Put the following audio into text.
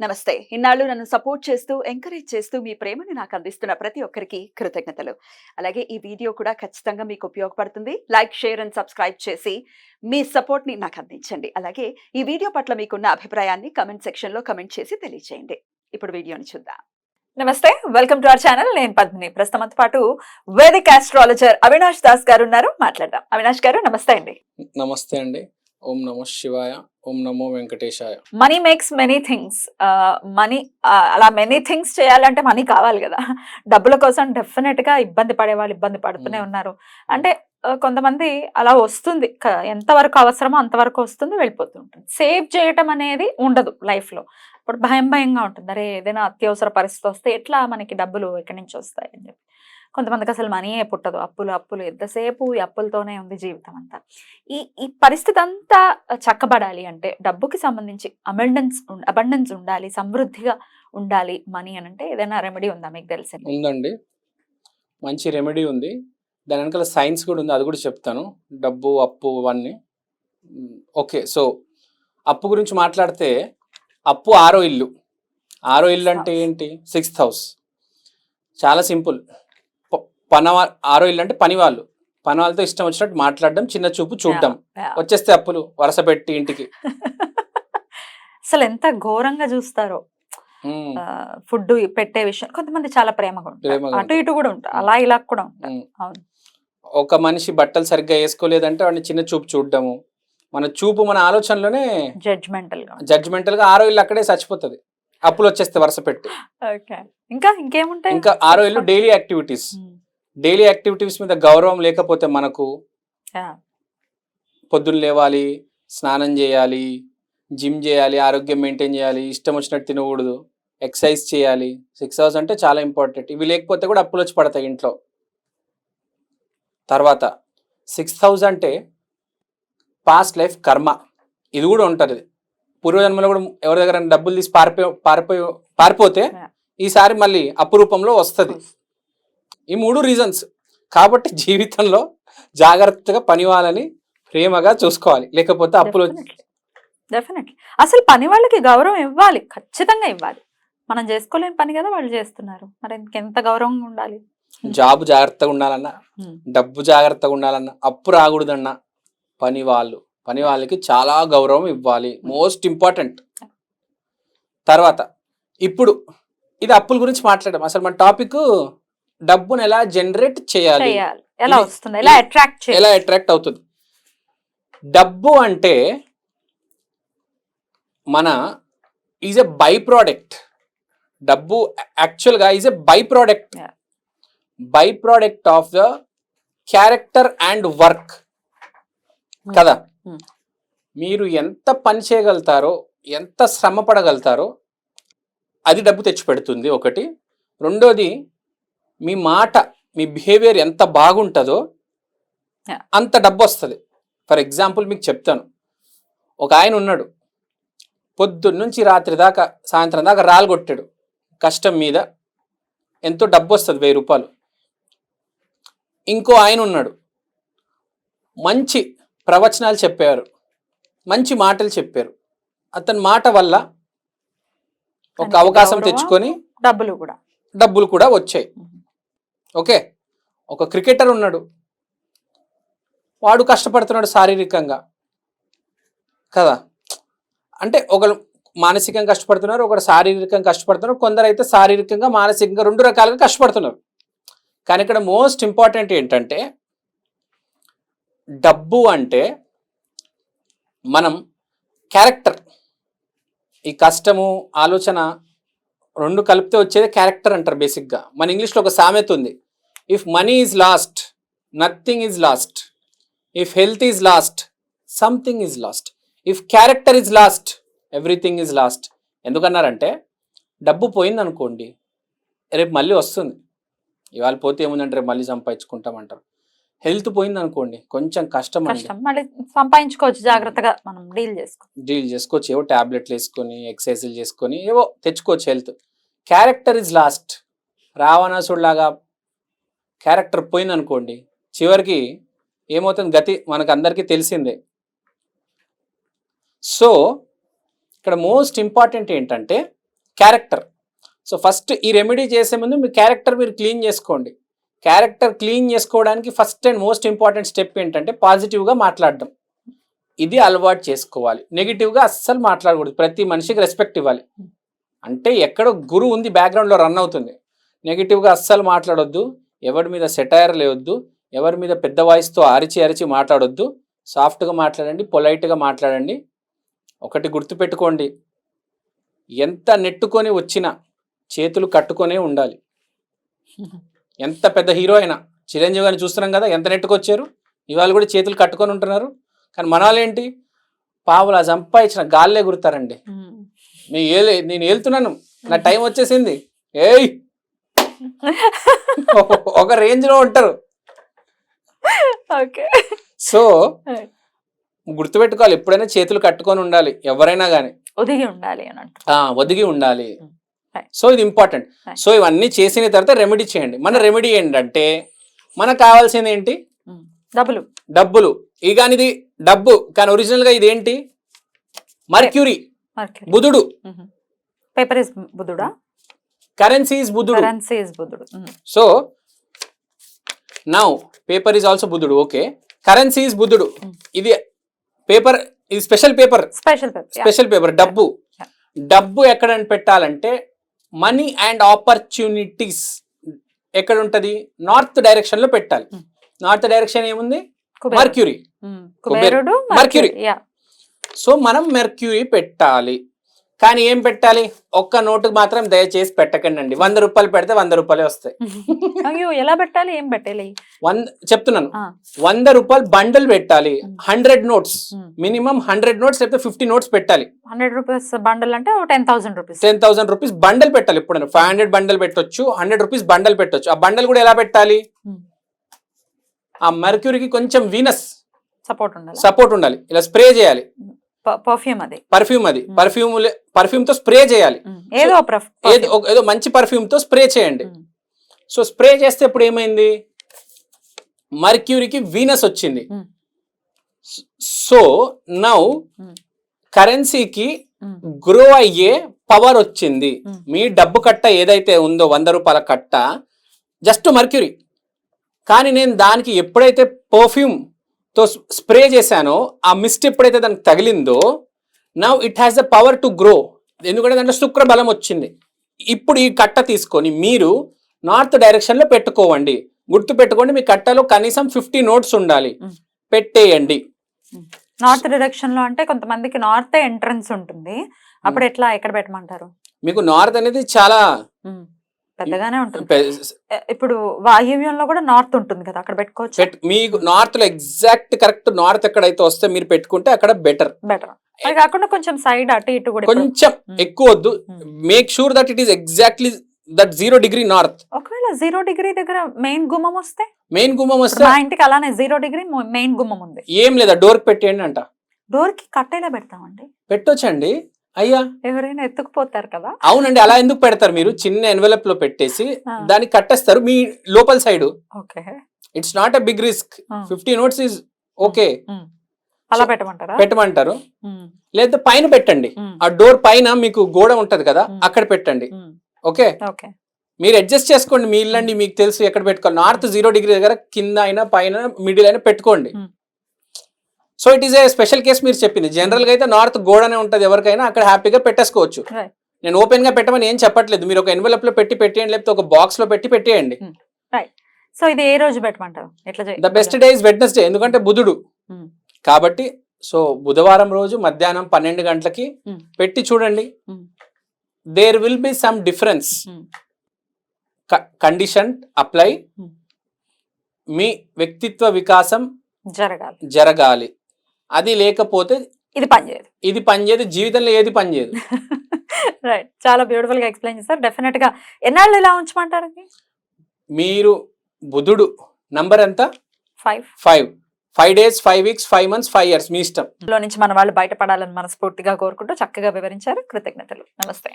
నమస్తే. ఇన్నాళ్ళు నన్ను సపోర్ట్ చేస్తూ, ఎంకరేజ్ చేస్తూ మీ ప్రేమని నాకు అందిస్తున్న ప్రతి ఒక్కరికి కృతజ్ఞతలు. అలాగే ఈ వీడియో కూడా ఖచ్చితంగా మీకు ఉపయోగపడుతుంది. లైక్, షేర్ అండ్ సబ్స్క్రైబ్ చేసి మీ సపోర్ట్‌ని నాకు అందించండి. అలాగే ఈ వీడియో పట్ల మీకున్న అభిప్రాయాన్ని కామెంట్ సెక్షన్‌లో కామెంట్ చేసి తెలియజేయండి. ఇప్పుడు వీడియోని చూద్దాం. నమస్తే, వెల్కమ్ టు అవర్ ఛానల్. నేను పద్మిని. ప్రస్తుతంతో పాటు వేదిక్ ఆస్ట్రాలజర్ అవినాష్ దాస్ గారు ఉన్నారు. మాట్లాడదాం. అవినాష్ గారు నమస్తే అండి. నమస్తే అండి. ఓం నమో శివాయ, ఓం నమో వెంకటేశాయ. Money makes many things. Money అలా మెనీ థింగ్స్ చేయాలంటే మనీ కావాలి కదా. డబ్బుల కోసం డెఫినెట్ గా ఇబ్బంది పడే వాళ్ళు ఇబ్బంది పడుతూనే ఉన్నారు. అంటే కొంతమంది అలా వస్తుంది, ఎంతవరకు అవసరమో అంతవరకు వస్తుంది, వెళ్ళిపోతూ ఉంటుంది. సేవ్ చేయటం అనేది ఉండదు లైఫ్ లో. ఇప్పుడు భయంగా ఉంటుంది, అరే ఏదైనా అత్యవసర పరిస్థితి వస్తే ఎట్లా మనకి డబ్బులు ఎక్కడి నుంచి వస్తాయి అని చెప్పి. కొంతమందికి అసలు మనీయే పుట్టదు, అప్పులు ఎంతసేపు ఈ అప్పులతోనే ఉంది జీవితం అంతా. ఈ పరిస్థితి అంతా చక్కబడాలి అంటే డబ్బుకి సంబంధించి అబండెన్స్ ఉండాలి, సమృద్ధిగా ఉండాలి మనీ అని అంటే ఏదైనా రెమెడీ ఉందా మీకు తెలిసింది? ఉందండి, మంచి రెమెడీ ఉంది. దాని వెనకాల సైన్స్ కూడా ఉంది, అది కూడా చెప్తాను. డబ్బు, అప్పు అవన్నీ. ఓకే, సో అప్పు గురించి మాట్లాడితే అప్పు ఆరో ఇల్లు. ఆరో ఇల్లు అంటే ఏంటి? Sixth house. చాలా సింపుల్. ఆరో ఇల్లు అంటే పని వాళ్ళతో ఇష్టం వచ్చినట్టు మాట్లాడడం, చిన్న చూపు చూడడం, వచ్చేస్తే అప్పులు వరుస పెట్టి ఇంటికి. అసలు ఎంత ఘోరంగా చూస్తారో. ఫుడ్ పెట్టే విషయం కొంతమంది చాలా ప్రేమగా ఉంటారు, అటు ఇటు కూడా ఉంటారు, అలా ఇలా కూడా ఉంటారు. ఒక మనిషి బట్టలు సరిగ్గా వేసుకోలేదంటే వాడిని చిన్న చూపు చూడడము. మన చూపు, మన ఆలోచనలోనే జడ్జ్మెంటల్ గా ఆరో ఇల్లు అక్కడే చచ్చిపోతుంది, అప్పులు వచ్చేస్తే వరుస పెట్టి. ఇంకా ఆరో ఇల్లు డైలీ యాక్టివిటీస్ మీద గౌరవం లేకపోతే మనకు, పొద్దున్న లేవాలి, స్నానం చేయాలి, జిమ్ చేయాలి, ఆరోగ్యం మెయింటైన్ చేయాలి, ఇష్టం వచ్చినట్టు తినకూడదు, ఎక్సర్సైజ్ చేయాలి. 6 hours అంటే చాలా ఇంపార్టెంట్. ఇవి లేకపోతే కూడా అప్పులు వచ్చి పడతాయి ఇంట్లో. తర్వాత 6th house అంటే పాస్ట్ లైఫ్ కర్మ. ఇది కూడా ఉంటుంది. పూర్వజన్మలో కూడా ఎవరి దగ్గర డబ్బులు తీసి పారిపోతే ఈసారి మళ్ళీ అప్పు రూపంలో వస్తుంది. ఈ 3 రీజన్స్. కాబట్టి జీవితంలో జాగ్రత్తగా పని వాళ్ళని ప్రేమగా చూసుకోవాలి, లేకపోతే అప్పులు. డెఫినెట్లీ అసలు పని వాళ్ళకి గౌరవం ఇవ్వాలి, ఖచ్చితంగా ఇవ్వాలి. మనం చేసుకోలేని పని కదా వాళ్ళు చేస్తున్నారు, మరి ఎంత గౌరవంగా ఉండాలి. జాబ్ జాగ్రత్తగా ఉండాలన్నా, డబ్బు జాగ్రత్తగా ఉండాలన్నా, అప్పు రాకూడదన్నా పని వాళ్ళకి చాలా గౌరవం ఇవ్వాలి, మోస్ట్ ఇంపార్టెంట్. తర్వాత ఇప్పుడు ఇది అప్పుల గురించి మాట్లాడడం. అసలు మన టాపిక్ డబ్బును ఎలా జనరేట్ చేయాలి, ఎలా వస్తుంది, ఎలా అట్రాక్ట్ అవుతుంది. డబ్బు అంటే మన ఈజ్ ఎ బై ప్రోడక్ట్. డబ్బు యాక్చువల్గా is a by product of the character and work కదా. మీరు ఎంత పని చేయగలుగుతారో, ఎంత శ్రమ పడగలుగుతారో అది డబ్బు తెచ్చిపెడుతుంది ఒకటి. రెండోది, మీ మాట, మీ బిహేవియర్ ఎంత బాగుంటుందో అంత డబ్బు వస్తుంది. ఫర్ ఎగ్జాంపుల్ మీకు చెప్తాను. ఒక ఆయన ఉన్నాడు, పొద్దున్న నుంచి రాత్రి దాకా, సాయంత్రం దాకా రాళ్ళు కొట్టాడు కష్టం మీద, ఎంతో డబ్బు వస్తుంది, 1000 రూపాయలు. ఇంకో ఆయన ఉన్నాడు, మంచి ప్రవచనాలు చెప్పారు, మంచి మాటలు చెప్పారు, అతని మాట వల్ల ఒక అవకాశం తెచ్చుకొని డబ్బులు కూడా వచ్చాయి. ఓకే, ఒక క్రికెటర్ ఉన్నాడు, వాడు కష్టపడుతున్నాడు శారీరకంగా కదా. అంటే ఒకరు మానసికంగా కష్టపడుతున్నారు, ఒకరు శారీరకంగా కష్టపడుతున్నారు, కొందరు అయితే శారీరకంగా మానసికంగా 2 రకాలుగా కష్టపడుతున్నారు. కానీ ఇక్కడ మోస్ట్ ఇంపార్టెంట్ ఏంటంటే, డబ్బు అంటే మనం క్యారెక్టర్, ఈ కష్టము ఆలోచన 2 కలిపితే వచ్చేది క్యారెక్టర్ అంటారు బేసిక్గా. మన ఇంగ్లీష్లో ఒక సామెత ఉంది, if money is lost nothing is lost, if health is lost something is lost, if character is lost everything is lost. ఎందుకన్నారంటే, డబ్బు పోయిందనుకోండి రేపు మళ్ళీ వస్తుంది, ఇవాళ పోతే ఏముందంటే రేపు మళ్ళీ సంపాదించుకుంటామంటారు. హెల్త్ పోయింది అనుకోండి కొంచెం కష్టం, సంపాదించుకోవచ్చు, జాగ్రత్తగా మనం డీల్ చేసుకోవచ్చు, ఏవో టాబ్లెట్లు వేసుకొని ఎక్సర్సైజులు చేసుకొని ఏవో తెచ్చుకోవచ్చు హెల్త్. Character is last. రావణాసుడు లాగా క్యారెక్టర్ పోయింది అనుకోండి, చివరికి ఏమవుతుంది గతి మనకు అందరికీ తెలిసిందే. సో ఇక్కడ మోస్ట్ ఇంపార్టెంట్ ఏంటంటే, క్యారెక్టర్. సో ఫస్ట్ ఈ రెమెడీ చేసే ముందు మీ క్యారెక్టర్ మీరు క్లీన్ చేసుకోండి. క్యారెక్టర్ క్లీన్ చేసుకోవడానికి first and most important step ఏంటంటే పాజిటివ్గా మాట్లాడడం. ఇది అలవాటు చేసుకోవాలి. నెగిటివ్గా అస్సలు మాట్లాడకూడదు. ప్రతి మనిషికి రెస్పెక్ట్ ఇవ్వాలి. అంటే ఎక్కడో గురువు ఉంది బ్యాక్గ్రౌండ్లో రన్ అవుతుంది. నెగిటివ్గా అస్సలు మాట్లాడొద్దు. ఎవరి మీద సెటైర్ లేవద్దు. ఎవరి మీద పెద్ద వాయిస్తో అరిచి మాట్లాడొద్దు. సాఫ్ట్గా మాట్లాడండి, పొలైట్గా మాట్లాడండి. ఒకటి గుర్తుపెట్టుకోండి, ఎంత నెట్టుకొని వచ్చినా చేతులు కట్టుకొనే ఉండాలి. ఎంత పెద్ద హీరో అయినా, చిరంజీవి గారిని చూస్తున్నాం కదా, ఎంత నెట్టుకొచ్చారు. ఇవాళ కూడా చేతులు కట్టుకొని ఉంటున్నారు. కానీ మన వాళ్ళు ఏంటి, పావులా సంపాదించిన గాల్లే గురుతారండి. నేను వెళ్తున్నాను, నా టైం వచ్చేసింది, ఏయ్ ఒక రేంజ్ లో ఉంటారు. సో గుర్తుపెట్టుకోవాలి, ఎప్పుడైనా చేతులు కట్టుకొని ఉండాలి. ఎవరైనా కానీ ఒదిగి ఉండాలి. సో ఇది ఇంపార్టెంట్. సో ఇవన్నీ చేసిన తర్వాత రెమెడీ చేయండి. మన రెమెడీ ఏంటంటే మనకు కావాల్సింది ఏంటి, డబ్బులు. ఇక ఇది డబ్బు, కానీ ఒరిజినల్ గా ఇది ఏంటి, మర్క్యూరీ, బుధుడు. పేపర్ ఇస్ బుధుడా, కరెన్సీ ఇస్ బుధుడు. So now paper is also బుధుడు. ఓకే, కరెన్సీ ఇస్ బుధుడు. ఇది పేపర్, ఇది స్పెషల్ పేపర్. డబ్బు ఎక్కడ పెట్టాలంటే మనీ అండ్ ఆపర్చునిటీస్ ఎక్కడ ఉంటది, నార్త్ డైరెక్షన్ లో పెట్టాలి. నార్త్ డైరెక్షన్ ఏముంది, మర్క్యూరీ. సో మనం మెర్క్యూరీ పెట్టాలి. కానీ ఏం పెట్టాలి, ఒక్క నోటుకు మాత్రం దయచేసి పెట్టకండి అండి. 100 రూపాయలు పెడితే 100 రూపాయలే వస్తాయి. ఎలా పెట్టాలి, ఏం పెట్టాలి చెప్తున్నాను. 100 రూపాయలు బండల్ పెట్టాలి. 100 నోట్స్, మినిమం 100 నోట్స్ లేకపోతే 50 నోట్స్ పెట్టాలి. 100 రూపీస్ బండల్ అంటే 10,000 రూపీస్. 10,000 రూపీస్ బండల్ పెట్టాలి. ఇప్పుడు 500 బండల్ పెట్టొచ్చు, 100 రూపీస్ బండల్ పెట్టొచ్చు. ఆ బండల్ కూడా ఎలా పెట్టాలి, ఆ మెర్క్యూరీకి కొంచెం వీనస్ సపోర్ట్ ఉండాలి. ఇలా స్ప్రే చేయాలి. పర్ఫ్యూమ్ తో స్ప్రే చేయాలి. ఏదో మంచి పర్ఫ్యూమ్ తో స్ప్రే చేయండి. సో స్ప్రే చేస్తే ఇప్పుడు ఏమైంది, మర్క్యూరీకి వీనస్ వచ్చింది. సో నౌ కరెన్సీకి గ్రో అయ్యే పవర్ వచ్చింది. మీ డబ్బు కట్ట ఏదైతే ఉందో 100 రూపాయల కట్ట జస్ట్ మర్క్యూరీ. కానీ నేను దానికి ఎప్పుడైతే పర్ఫ్యూమ్ తో స్ప్రే చేశానో, ఆ మిస్ట్ ఎప్పుడైతే దానికి తగిలిందో, now it has the power to grow. ఎందుకంటే దాంట్లో శుక్ర బలం వచ్చింది. ఇప్పుడు ఈ కట్ట తీసుకొని మీరు నార్త్ డైరెక్షన్ లో పెట్టుకోవండి. గుర్తు పెట్టుకోండి, మీ కట్టలో కనీసం 50 నోట్స్ ఉండాలి. పెట్టేయండి. నార్త్ డైరెక్షన్ లో అంటే కొంతమందికి నార్త్ ఎంట్రన్స్ ఉంటుంది, అప్పుడు ఎట్లా, ఎక్కడ పెట్టమంటారు? మీకు నార్త్ అనేది చాలా పెద్దగానే ఉంటుంది. ఇప్పుడు వాయువ్యంలో కూడా నార్త్ ఉంటుంది కదా, అక్కడ పెట్టుకోవచ్చు. మీకు నార్త్ లో ఎగ్జాక్ట్ కరెక్ట్ నార్త్ ఎక్కడైతే వస్తే మీరు పెట్టుకుంటే అక్కడ బెటర్. అది కాకుండా కొంచెం సైడ్ అటు ఇటు కూడా కొంచెం ఎక్కువ వద్దు. Make sure that it is exactly that 0 degree north. ఒకవేళ 0 డిగ్రీ దగ్గర మెయిన్ గుమ్మం వస్తే మా ఇంటికి అలానే 0 డిగ్రీ మెయిన్ గుమ్మం ఉంది, ఏం లేదా, డోర్ పెట్టేయండి అంట. డోర్ కి కట్టేలా పెడతామండి. పెట్టొచ్చండి. అయ్యా, ఎవరైనా ఎత్తుకుపోతారు కదా. అవునండి, అలా ఎందుకు పెడతారు, మీరు చిన్న ఎన్వెలప్ లో పెట్టేసి దాన్ని కట్టేస్తారు మీ లోపల side. It's not a big risk. 50 notes is okay. అలా పెట్టమంటారు. లేదా పైన పెట్టండి. ఆ డోర్ పైన మీకు గోడ ఉంటది కదా, అక్కడ పెట్టండి. ఓకే, మీరు అడ్జస్ట్ చేసుకోండి. మీ ఇల్లండి, మీకు తెలుసు ఎక్కడ పెట్టుకోవాలి. నార్త్ 0 డిగ్రీ దగ్గర కింద అయినా పైన మిడిల్ అయినా పెట్టుకోండి. So it is a special case మీరు చెప్పింది. జనరల్ గా అయితే నార్త్ గోడనే ఉంటది, ఎవరికైనా అక్కడ హ్యాపీగా పెట్టేసుకోవచ్చు. నేను ఓపెన్ గా పెట్టమని ఏం చెప్పట్లేదు. మీరు ఒక ఎన్వెలప్ లో పెట్టేయండి, లేకపోతే ఒక బాక్స్ లో పెట్టేయండి. సో ఇది ఏ రోజు పెట్టమంటారు? The best day is Wednesday, ఎందుకంటే బుధుడు కాబట్టి. సో బుధవారం రోజు మధ్యాహ్నం 12 గంటలకి పెట్టి చూడండి. There will be some difference. Condition apply. మీ వ్యక్తిత్వ వికాసం జరగాలి. అది లేకపోతే ఇది పనిచేయదు. జీవితంలో ఏది పనిచేయదు. రైట్, చాలా బ్యూటిఫుల్ గా ఎక్స్ప్లెయిన్ చేస్తారు. డెఫినెట్ గా ఎన్నాళ్ళు ఇలా ఉంచమంటారు? మీరు బుధుడు నంబర్ ఎంత? 5 days, 5 weeks, 5 months, 5 years, మీ ఇష్టం. లో నుంచి మన వాళ్ళు బయటపడాలని మనస్ఫూర్తిగా కోరుకుంటూ చక్కగా వివరించారు. కృతజ్ఞతలు. నమస్తే.